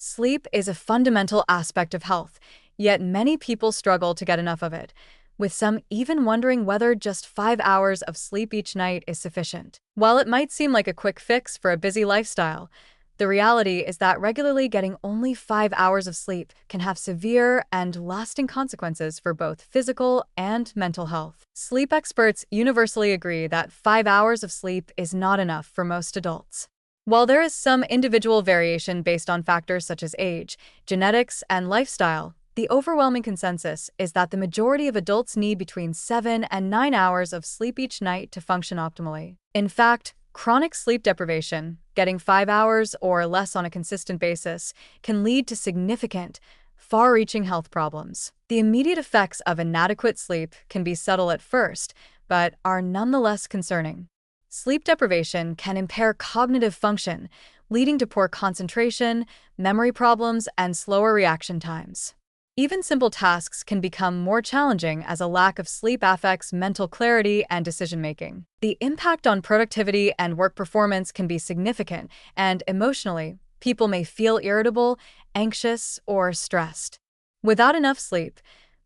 Sleep is a fundamental aspect of health, yet many people struggle to get enough of it, with some even wondering whether just 5 hours of sleep each night is sufficient. While it might seem like a quick fix for a busy lifestyle, the reality is that regularly getting only 5 hours of sleep can have severe and lasting consequences for both physical and mental health. Sleep experts universally agree that 5 hours of sleep is not enough for most adults. While there is some individual variation based on factors such as age, genetics, and lifestyle, the overwhelming consensus is that the majority of adults need between 7 and 9 hours of sleep each night to function optimally. In fact, chronic sleep deprivation, getting 5 hours or less on a consistent basis, can lead to significant, far-reaching health problems. The immediate effects of inadequate sleep can be subtle at first, but are nonetheless concerning. Sleep deprivation can impair cognitive function, leading to poor concentration, memory problems, and slower reaction times. Even simple tasks can become more challenging as a lack of sleep affects mental clarity and decision-making. The impact on productivity and work performance can be significant, and emotionally, people may feel irritable, anxious, or stressed. Without enough sleep,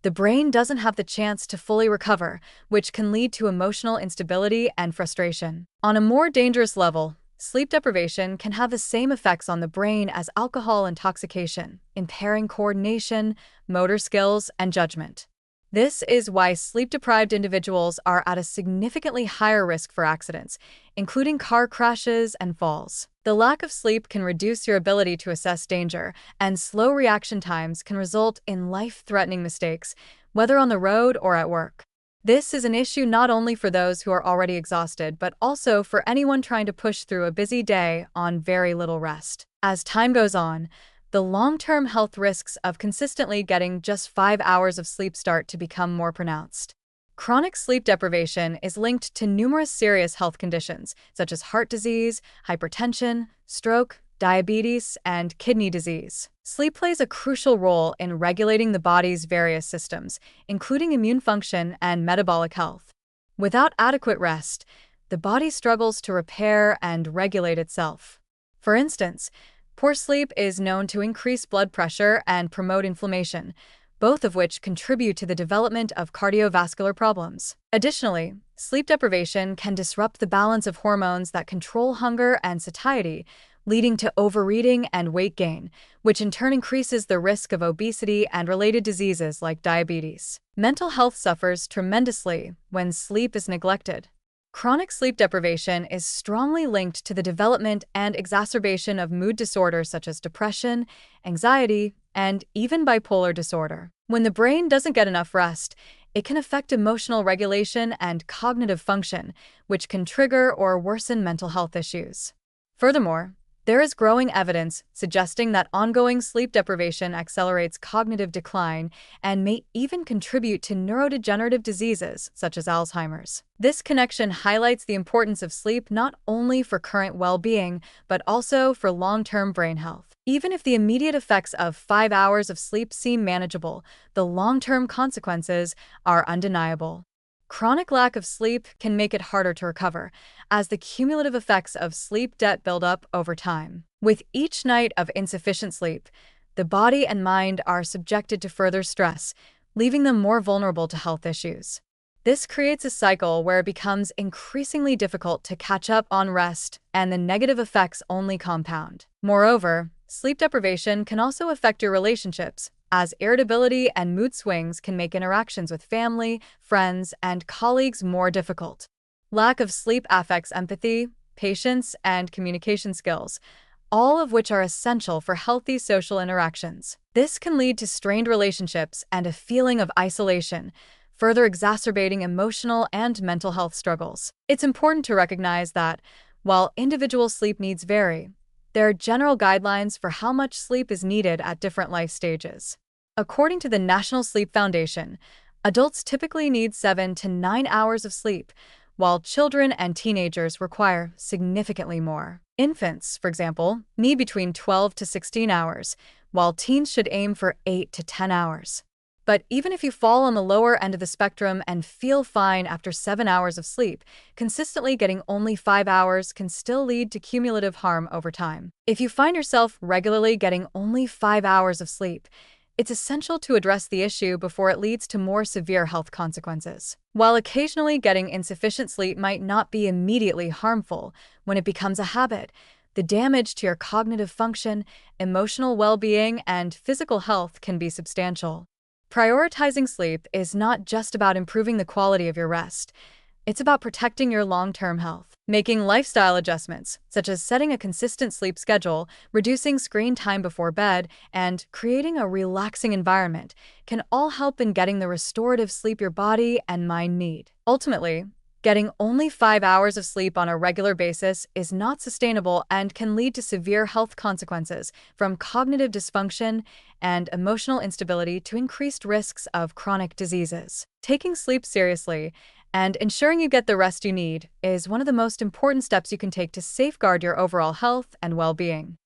the brain doesn't have the chance to fully recover, which can lead to emotional instability and frustration. On a more dangerous level, sleep deprivation can have the same effects on the brain as alcohol intoxication, impairing coordination, motor skills, and judgment. This is why sleep-deprived individuals are at a significantly higher risk for accidents, including car crashes and falls. The lack of sleep can reduce your ability to assess danger, and slow reaction times can result in life-threatening mistakes, whether on the road or at work. This is an issue not only for those who are already exhausted, but also for anyone trying to push through a busy day on very little rest. As time goes on, the long-term health risks of consistently getting just 5 hours of sleep start to become more pronounced. Chronic sleep deprivation is linked to numerous serious health conditions, such as heart disease, hypertension, stroke, diabetes, and kidney disease. Sleep plays a crucial role in regulating the body's various systems, including immune function and metabolic health. Without adequate rest, the body struggles to repair and regulate itself. For instance, poor sleep is known to increase blood pressure and promote inflammation, both of which contribute to the development of cardiovascular problems. Additionally, sleep deprivation can disrupt the balance of hormones that control hunger and satiety, leading to overeating and weight gain, which in turn increases the risk of obesity and related diseases like diabetes. Mental health suffers tremendously when sleep is neglected. Chronic sleep deprivation is strongly linked to the development and exacerbation of mood disorders such as depression, anxiety, and even bipolar disorder. When the brain doesn't get enough rest, it can affect emotional regulation and cognitive function, which can trigger or worsen mental health issues. Furthermore, there is growing evidence suggesting that ongoing sleep deprivation accelerates cognitive decline and may even contribute to neurodegenerative diseases such as Alzheimer's. This connection highlights the importance of sleep not only for current well-being, but also for long-term brain health. Even if the immediate effects of 5 hours of sleep seem manageable, the long-term consequences are undeniable. Chronic lack of sleep can make it harder to recover, as the cumulative effects of sleep debt build up over time. With each night of insufficient sleep, the body and mind are subjected to further stress, leaving them more vulnerable to health issues. This creates a cycle where it becomes increasingly difficult to catch up on rest, and the negative effects only compound. Moreover, sleep deprivation can also affect your relationships, as irritability and mood swings can make interactions with family, friends, and colleagues more difficult. Lack of sleep affects empathy, patience, and communication skills, all of which are essential for healthy social interactions. This can lead to strained relationships and a feeling of isolation, further exacerbating emotional and mental health struggles. It's important to recognize that, while individual sleep needs vary, there are general guidelines for how much sleep is needed at different life stages. According to the National Sleep Foundation, adults typically need 7 to 9 hours of sleep, while children and teenagers require significantly more. Infants, for example, need between 12 to 16 hours, while teens should aim for 8 to 10 hours. But even if you fall on the lower end of the spectrum and feel fine after 7 hours of sleep, consistently getting only 5 hours can still lead to cumulative harm over time. If you find yourself regularly getting only 5 hours of sleep, it's essential to address the issue before it leads to more severe health consequences. While occasionally getting insufficient sleep might not be immediately harmful, when it becomes a habit, the damage to your cognitive function, emotional well-being, and physical health can be substantial. Prioritizing sleep is not just about improving the quality of your rest. It's about protecting your long-term health. Making lifestyle adjustments, such as setting a consistent sleep schedule, reducing screen time before bed, and creating a relaxing environment, can all help in getting the restorative sleep your body and mind need. Ultimately, getting only 5 hours of sleep on a regular basis is not sustainable and can lead to severe health consequences, from cognitive dysfunction and emotional instability to increased risks of chronic diseases. Taking sleep seriously and ensuring you get the rest you need is one of the most important steps you can take to safeguard your overall health and well-being.